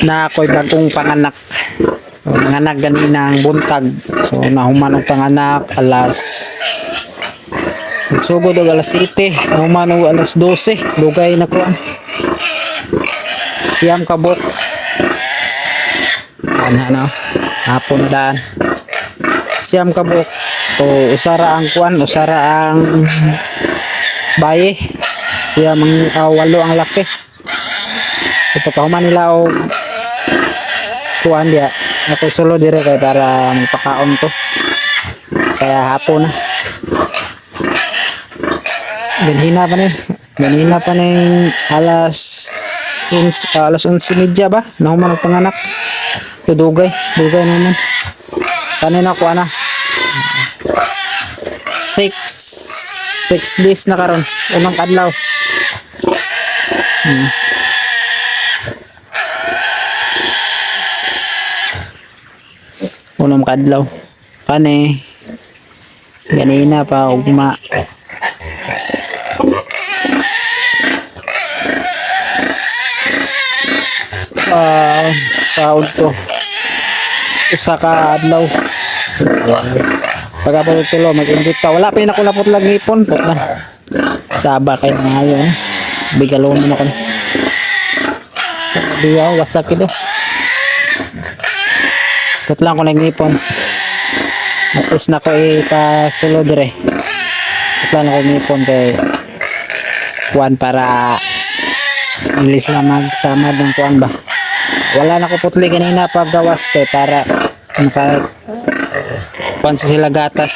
na ako'y bagong panganak. So, nanganak ganinang buntag. So nahuman ang panganak alas sugod og alas 7, nahuman og alas 12, dugay na ko. Siyam kabok. Ano, hapon daan. Siyam kabok. O usara ang kuan, usara ang baye. Siya walo ang laki. Ipakahuman nila og kuan dia. Ako solo dire kay para magpakaon to. Kaya hapon na. Ganhina pa ni alas 11:30 ba? Nahuman ang panganak. Dugay naman. Kanina ko ana. 6 days na karon, unang adlaw. Unang kadlaw. Kani ganina pa ugma. Sahod to. Usa ka adlaw. Pagkapag tulo, mag-invite pa. Wala pa yun ako napot lang ngipon. Saba kayo na ngayon. Bigalon mo na ko. Biyaw, wasak ito. Kat lang ko nag-ngipon. Napis na ko ipasulo dire. Kat lang ako ngipon kay kuwan para ilis na magsama ng kuwan ba. Wala na ko putli kanina paggawas kay para kuwan sa sila gatas.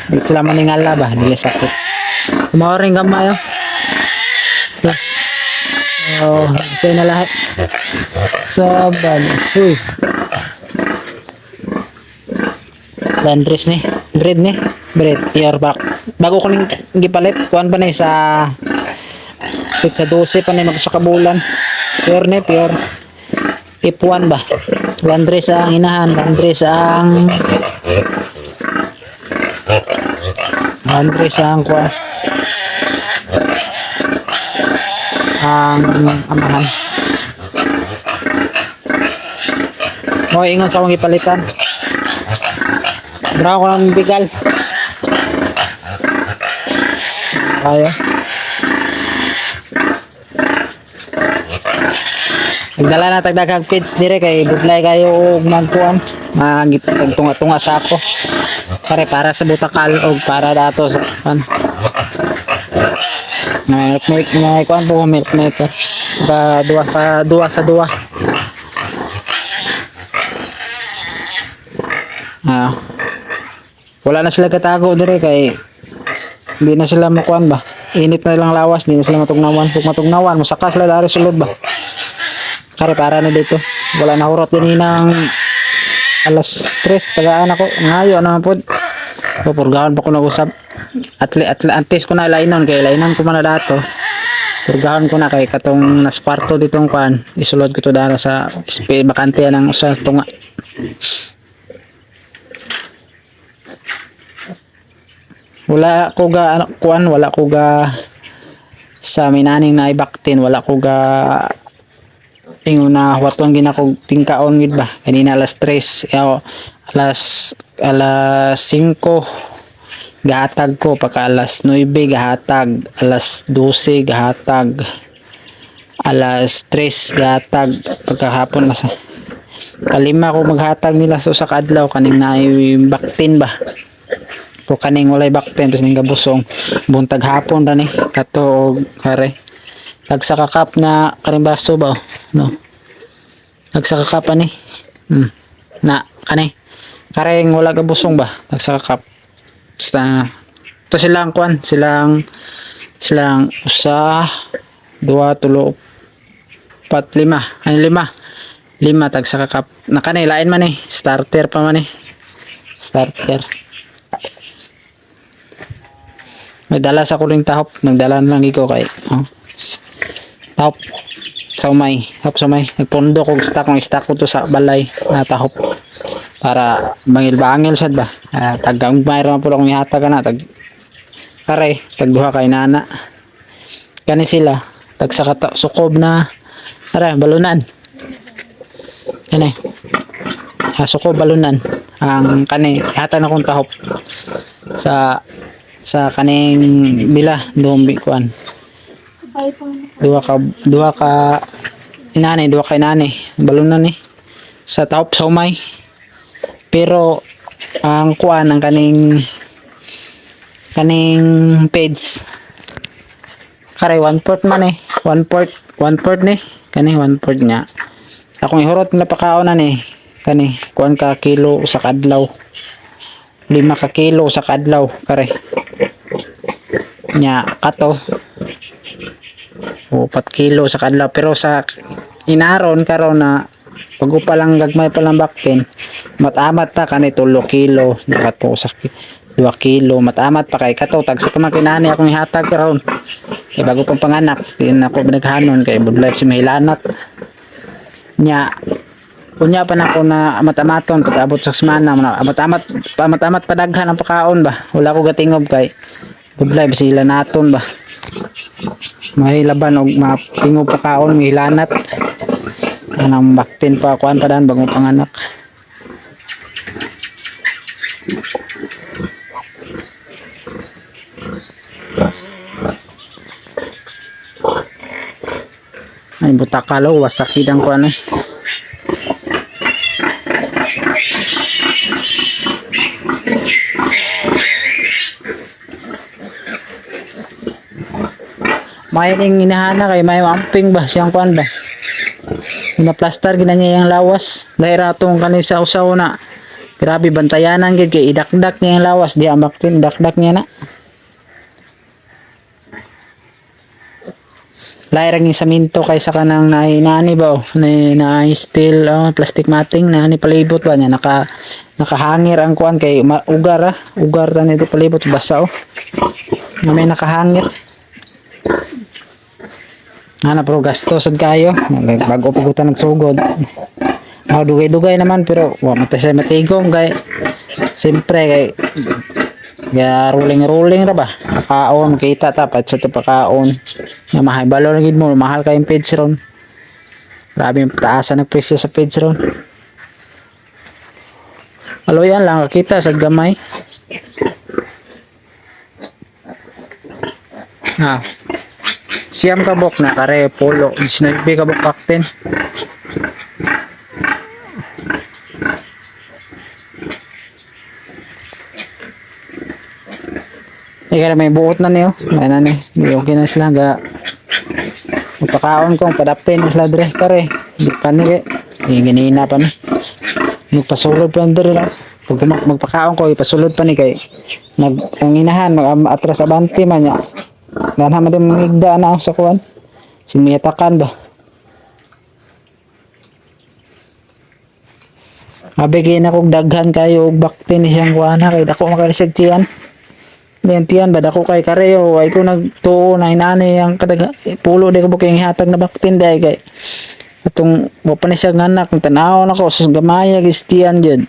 Di sila maningala ba, di sakit. Kumawaring gamay oh. Oh, ito na lahat. Saban. Uy. Landress ni. Bread ni. Bread. Pure back. Bago ko ning gipalit. Kuan pa ni sa 12 pa ni magsakabulan. Pure ni. Pure. Ipuan ba? Landress ang inahan. Landress ang kuan. Ang amahan. Ingon sa akong ipalitan. Bra ko ng bigal. Ayo. Nagdala na tagdaghang feeds dire kay budlay kayo og magkuan. Magtunga-tunga sa ako. Para sa butakal og para dato sa kan. Milk na kuan po milk. Dua sa dua. Wala na sila katago dire kay hindi na sila makuan ba. Init na lang lawas, hindi na sila matugnawan. Kung matugnawan, masaka sila dari sulod ba. Kare para na dito. Wala na hurot din ng alas 3 tagaan ako. Ngayo naman po. Purgahan pa ko nag-usap. Antes ko na lainon kay lainon ko man na dato. Purgahan ko na kay katong nasparto ditong kuan. Isulod ko to dara sa bakante ng sa tunga. Wala ko ga kuan, wala ko ga sa minaning na ibaktin, wala ko ga ingon na watong ginakog tingkaon gid ba. Kanina alas 3, alas 5 gahatag ko, pagka alas 9 gahatag, alas 12 gahatag, alas 3 gahatag, pagkahapon na sa kalima ko maghatag nila sa usa ka adlaw kaning naay baktin ba. Kung kaning walay baktin tapos ning gabusong buntag hapon ra ni kato kare nagsakakap na karing baso ba no nagsakakap ani na kani karing wala gabusong ba nagsakakap basta to silang kuan silang usa 2 3 4 5 ani 5 tagsakakap na kani lain man ni starter pa man ni starter. May dala sa kuling tahop, nagdala lang iko kay tahop sa umay, nagpondo ko stock ko to sa balay na tahop para bangil sad ba. Tagang mayroon po akong ihatag na tag kare tagduha kay nana kani sila tag sa sukob na ara balunan Kani. Haso ko balunan ang kani hata na kong tahop sa kaning bila dumbi kuan. Duha ka inani balunan ni sa tahop sa umay. Pero ang kuan ang kaning page kare 1/4 man eh 1/4 ni kani 1/4 nya akong ihurot na pakaon na ni kani kuan ka kilo sa kadlaw 5 ka kilo sa kadlaw kare nya kato 4 kilo sa kadlaw pero sa inaron karon na pagupa lang gagmay pa lang baktin matamat pa kani 3 kilo nakato sa 2 kilo matamat pa kay kato tagsa pa man kinani akong ihatag karon kay bago pang panganak din ako binaghanon kay budlay si mahilanat nya unya pa na ako na matamaton pag-abot sa semana matamat padaghan ang pakaon ba wala ko gatingob kay budlay sila naton ba mahilaban og matingob pakaon mihilanat anang baktin pa kuan pa dan bagong panganak ay butakalo wasakidang kuan eh may ning inahana kay may amping ba siyang kuan ba ginaplastar gina niya yung lawas dahil ratong kanisa usaw na grabe bantayanan gid kay idakdak niya yung lawas di ambaktin dakdak niya na lairang yung saminto kaysa kanang nani ba na steel plastic matting na ni palibot ba niya nakahangir ang kuan kay ugar ta nito palibot basa na may nakahangir pero gasto sad kayo bago pugutan nagsugod dugay-dugay naman pero wa matasay matigom kay siyempre kay rolling ra ba kaon kita tapat sa pakaon nga mahal balor gid mo mahal kay page ron grabe taasan ang presyo sa page ron aloyan lang kita sa gamay siyam kabok na kare polo 19 kabok baktin kaya may buot na niyo may na ni okay na sila ga magpakaon kong padapin sila dire kare di pa ni ginina pa ni magpasulod pa dire lang pag magpakaon ko ipasulod pa ni kay naganginahan atras abante man nya dana man din mangigda na sa kuan simiyatakan ba mabigay na kog daghan kayo og baktin siyang kuana kay dako makalisag tiyan tiyan ba dako kay kareo ay ko nagtuo na inani ang kadaga pulo de ko kay ihatag na baktin day kay atong wa pa ni siya nganak tanaw nako sus gamay gis tiyan jud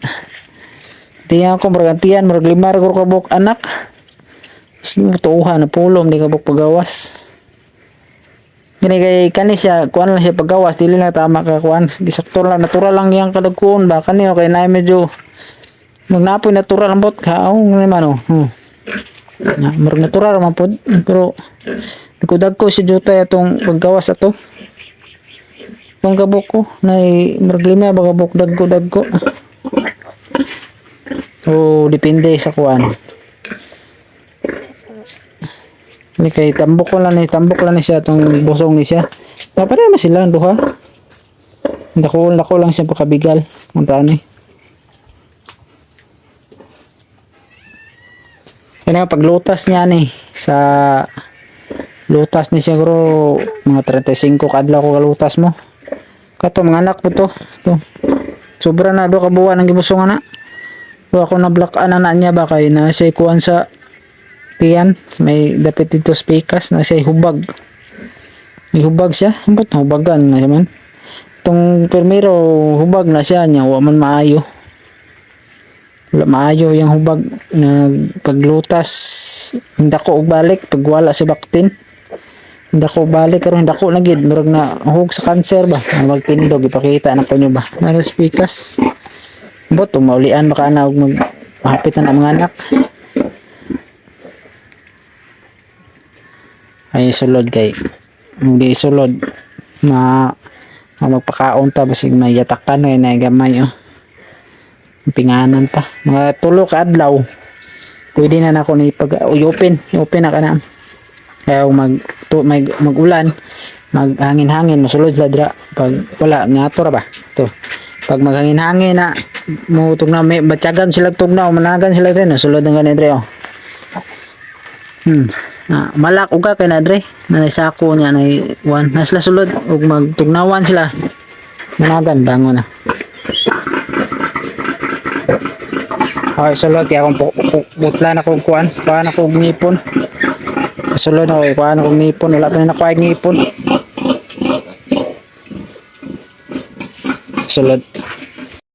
tiyan ko murag tiyan murag 5 ra kabuk anak tuuhan na pulom di kabuk pagawas gini kay kani siya kuan lang siya pagawas dili na tama ka kuan gisakto lang natural lang yang kadagkon ba kani okay na medyo magnapoy natural ang bot ka naman murag natural man pod pero nikudag ko si jutay atong paggawas ato pang kabuk ko nay murag 5 ba kabuk dagko depende sa kuan ni kay tambok lang ni siya tong busong ni siya dapat naman sila duha dako lang siya pakabigal unta ni kaya paglutas niya ni sa lutas ni siguro mga 35 kadlaw ko kalutas mo kato mga anak po to sobra na do ka buwan ang gibusong ana ako na black ana na niya ba kay na siya kuan sa tiyan may dapat dito spikas na siya hubag may hubag siya ambot na hubagan na siya man itong permiro hubag na siya niya wa man maayo wala maayo yung hubag na paglutas hindi ko og balik pag wala si baktin Dako balik karon dako na gid murag na hug sa cancer ba magtindog ipakita na ko nyo ba alas pikas bot maulian baka na og mahapit na mga anak ay sulod kay hindi sulod magpakaon ta basig may yatakan na gamay pinganan pa mga tulo ka adlaw pwede na nako ni pag open na kana kaya mag-ulan maghangin-hangin mosulod sa dira pag wala ngato ra ba to pag maghangin-hangin na mo tugnaw may batyagan sila tugnaw managan sila rin sulod ng ganin dre malak uga kay na dre na sako niya na one nasla sulod ug magtugnawan sila managan bangon na ay sulod kaya akong butla na kong kuan na kong ngipon sulod ako kuan kong ngipon wala pa na nakuha ngipon sulod